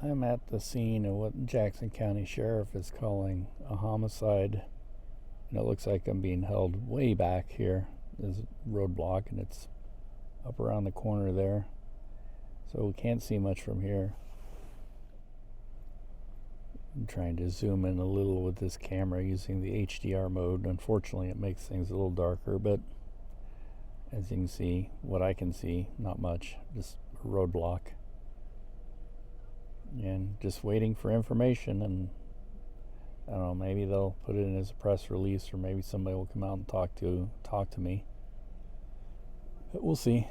I'm at the scene of what Jackson County Sheriff is calling a homicide, and it looks like I'm being held way back here. There's a roadblock, and it's up around the corner there, so we can't see much from here. I'm trying to zoom in a little with this camera using the HDR mode. Unfortunately, it makes things a little darker, but as you can see, what I can see, not much, just a roadblock. And just waiting for information, and I don't know, maybe they'll put it in as a press release, or maybe somebody will come out and talk to me. But we'll see.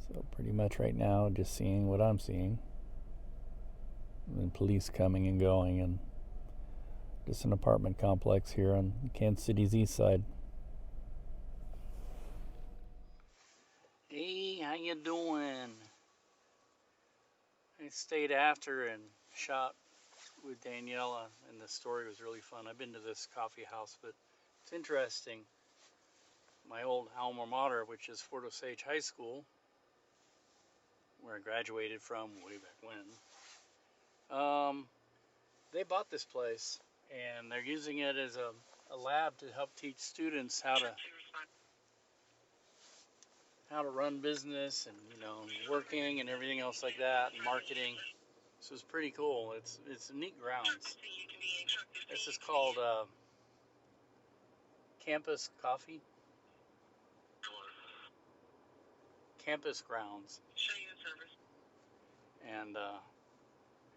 So pretty much right now, just seeing what I'm seeing. And police coming and going, and just an apartment complex here on Kansas City's east side. Hey, how you doing? I stayed after and shot with Daniela, and the story was really fun. I've been to this coffee house, but it's interesting. My old alma mater, which is Fort Osage High School, where I graduated from way back when, they bought this place, and they're using it as a lab to help teach students how to run business, and working and everything else like that, and marketing. So it's pretty cool. It's neat grounds. This is called Campus Coffee, Campus Grounds, and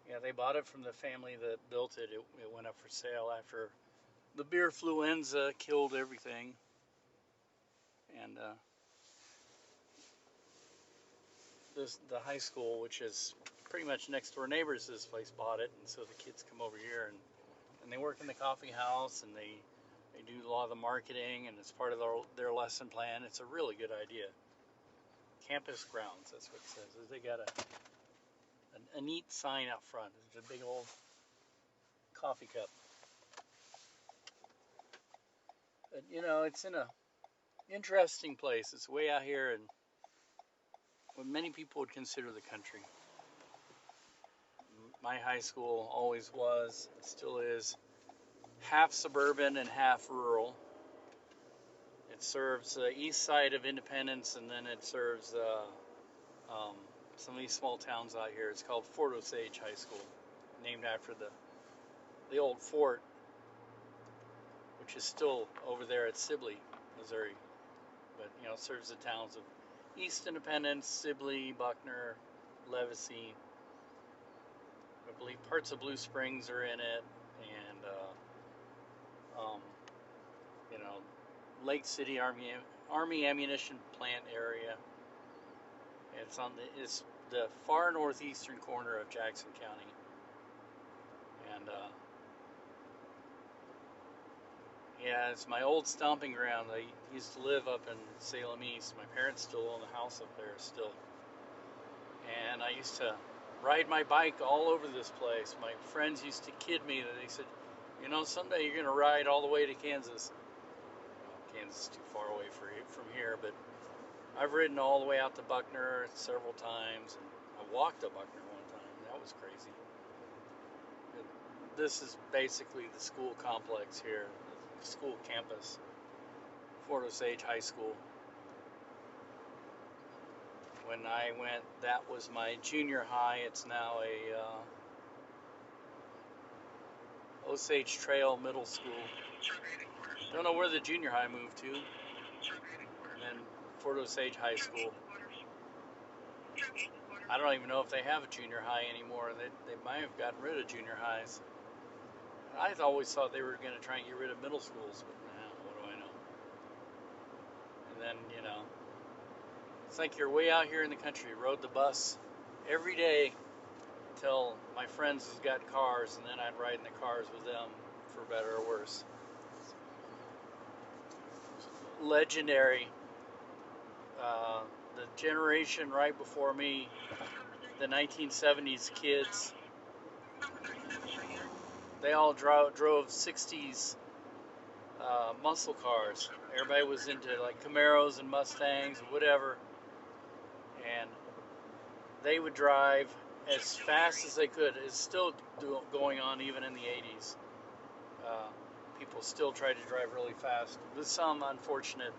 yeah, they bought it from the family that built it. It went up for sale after the beer fluenza killed everything, and the high school, which is pretty much next door neighbors to this place, bought it, and so the kids come over here, and they work in the coffee house, and they do a lot of the marketing, and it's part of their lesson plan. It's a really good idea. Campus Grounds, that's what it says. They got a neat sign out front. It's a big old coffee cup. But, it's in a interesting place. It's way out here in what many people would consider the country. My high school always was, still is, half suburban and half rural. It serves the east side of Independence, and then it serves some of these small towns out here. It's called Fort Osage High School, named after the old fort, which is still over there at Sibley, Missouri. But it serves the towns of East Independence, Sibley, Buckner, Levacy. I believe parts of Blue Springs are in it, and Lake City Army Ammunition Plant area. It's the far northeastern corner of Jackson County, and yeah, it's my old stomping ground. I used to live up in Salem East. My parents still own the house up there still, and I used to ride my bike all over this place. My friends used to kid me that they said, someday you're going to ride all the way to Kansas. Kansas is too far away from here, but I've ridden all the way out to Buckner several times, and I walked to Buckner one time. That was crazy. This is basically the school complex here, the school campus, Fort Osage High School. When I went, that was my junior high. It's now a Osage Trail Middle School. Don't know where the junior high moved to. And then Fort Osage High School. I don't even know if they have a junior high anymore. They might have gotten rid of junior highs. I always thought they were going to try and get rid of middle schools, but what do I know? And then, it's like you're way out here in the country. Rode the bus every day until my friends got cars, and then I'd ride in the cars with them, for better or worse. Legendary. The generation right before me, the 1970s kids, they all drove 60s muscle cars. Everybody was into like Camaros and Mustangs and whatever. And they would drive as fast as they could. It's still going on even in the 80s. Uh, People still try to drive really fast with some unfortunate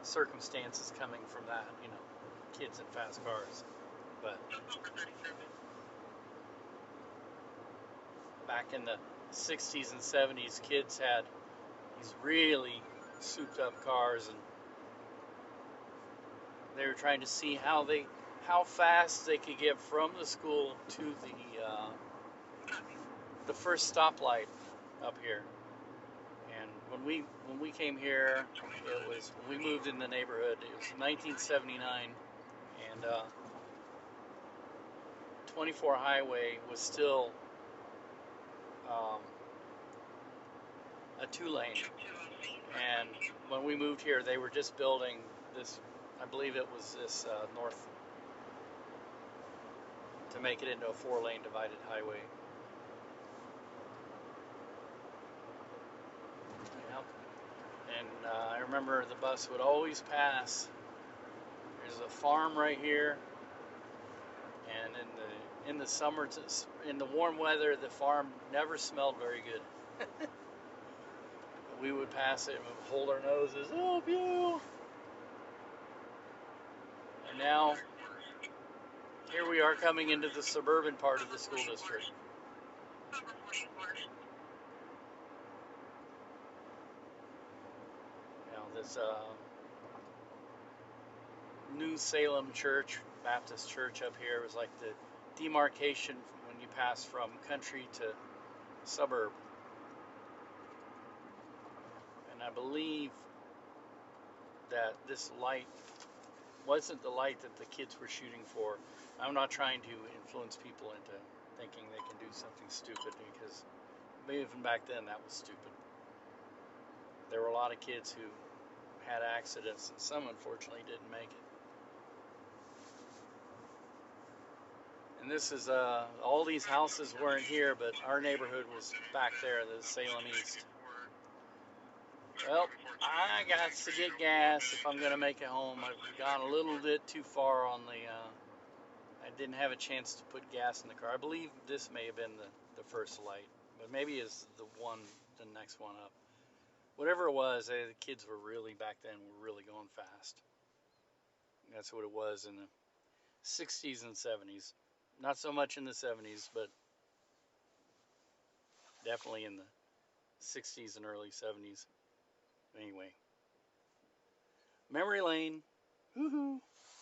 circumstances coming from that, kids in fast cars. But back in the 60s and 70s, kids had these really souped up cars, and they were trying to see how fast they could get from the school to the first stoplight up here. And when we came here, it was when we moved in the neighborhood. It was 1979, and 24 Highway was still a 2-lane. And when we moved here, they were just building this. I believe it was this north to make it into a 4-lane divided highway. Yep. And I remember the bus would always pass. There's a farm right here, and in the summer, in the warm weather, the farm never smelled very good. We would pass it and we would hold our noses. Oh, pew! And now here we are coming into the suburban part of the school district. This New Salem Church, Baptist Church up here, was like the demarcation when you pass from country to suburb. And I believe that this light wasn't the light that the kids were shooting for. I'm not trying to influence people into thinking they can do something stupid, because even back then that was stupid. There were a lot of kids who had accidents, and some unfortunately didn't make it. And this is all these houses weren't here, but our neighborhood was back there, the Salem East. Well, I got to get gas if I'm going to make it home. I've gone a little bit too far on the I didn't have a chance to put gas in the car. I believe this may have been the first light, but maybe it's the next one up. Whatever it was, the kids were really, back then, were really going fast. That's what it was in the 60s and 70s. Not so much in the 70s, but definitely in the 60s and early 70s. Anyway, memory lane. Woohoo!